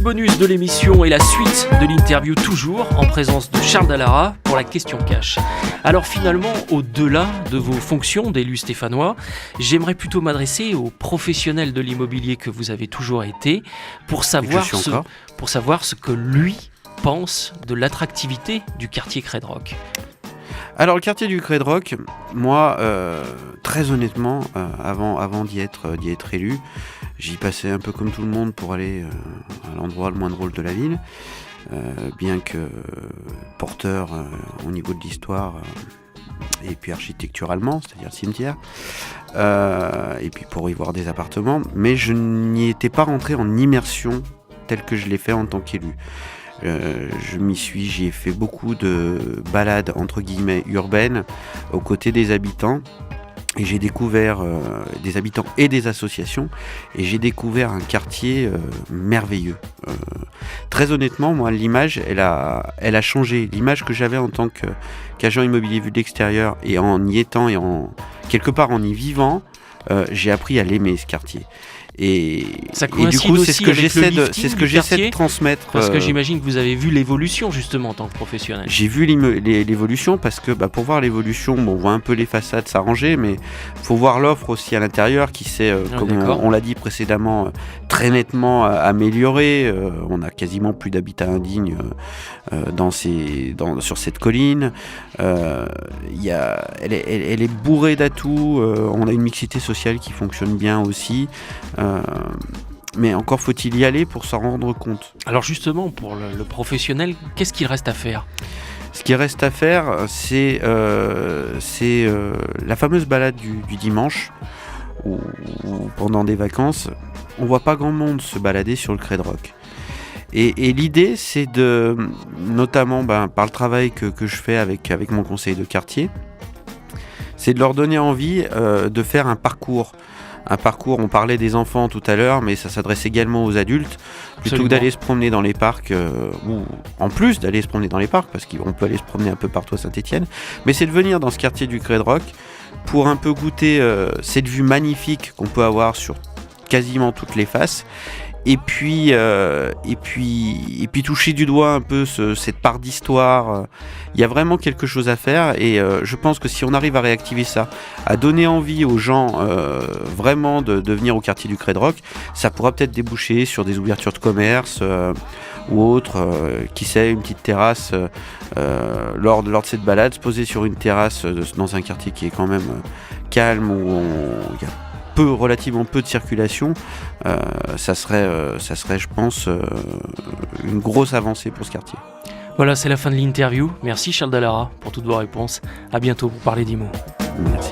bonus de l'émission et la suite de l'interview, toujours en présence de Charles Dallara pour la question cash. Alors finalement, au-delà de vos fonctions d'élu stéphanois, j'aimerais plutôt m'adresser aux professionnels de l'immobilier que vous avez toujours été pour savoir ce que lui pense de l'attractivité du quartier Credrock. Alors le quartier du Credrock, moi, très honnêtement, avant d'y être élu, j'y passais un peu comme tout le monde pour aller à l'endroit le moins drôle de la ville, bien que porteur au niveau de l'histoire et puis architecturalement, c'est-à-dire le cimetière, et puis pour y voir des appartements, mais je n'y étais pas rentré en immersion telle que je l'ai fait en tant qu'élu. J'y ai fait beaucoup de balades entre guillemets urbaines aux côtés des habitants et j'ai découvert des habitants et des associations et j'ai découvert un quartier merveilleux. Très honnêtement, moi l'image elle a changé. L'image que j'avais en tant qu'agent immobilier vu de l'extérieur et en y étant et quelque part en y vivant, j'ai appris à l'aimer ce quartier. Et du coup, c'est ce que j'essaie de transmettre. Parce que j'imagine que vous avez vu l'évolution justement en tant que professionnel. J'ai vu l'évolution parce que pour voir l'évolution, on voit un peu les façades s'arranger, mais faut voir l'offre aussi à l'intérieur qui s'est, comme on l'a dit précédemment, très nettement améliorée. On a quasiment plus d'habitat indigne sur cette colline. Elle est bourrée d'atouts. On a une mixité sociale qui fonctionne bien aussi. Mais encore faut-il y aller pour s'en rendre compte. Alors justement, pour le professionnel, qu'est-ce qu'il reste à faire ? Ce qui reste à faire, c'est la fameuse balade du dimanche, où pendant des vacances, on voit pas grand monde se balader sur le Credrock. Et l'idée, c'est notamment par le travail que je fais avec mon conseiller de quartier, c'est de leur donner envie de faire un parcours. On parlait des enfants tout à l'heure, mais ça s'adresse également aux adultes. Plutôt que d'aller se promener dans les parcs, ou en plus d'aller se promener dans les parcs, parce qu'on peut aller se promener un peu partout à Saint-Étienne, mais c'est de venir dans ce quartier du Credrock pour un peu goûter cette vue magnifique qu'on peut avoir sur quasiment toutes les faces. Et puis toucher du doigt un peu cette part d'histoire. Il y a vraiment quelque chose à faire et je pense que si on arrive à réactiver ça, à donner envie aux gens vraiment de venir au quartier du Credrock, ça pourra peut-être déboucher sur des ouvertures de commerce ou autre, qui sait, une petite terrasse lors de cette balade, se poser sur une terrasse dans un quartier qui est quand même calme, où il y a relativement peu de circulation, ça serait, je pense, une grosse avancée pour ce quartier. Voilà, c'est la fin de l'interview. Merci Charles Dallara pour toutes vos réponses. À bientôt pour parler d'IMO. Merci.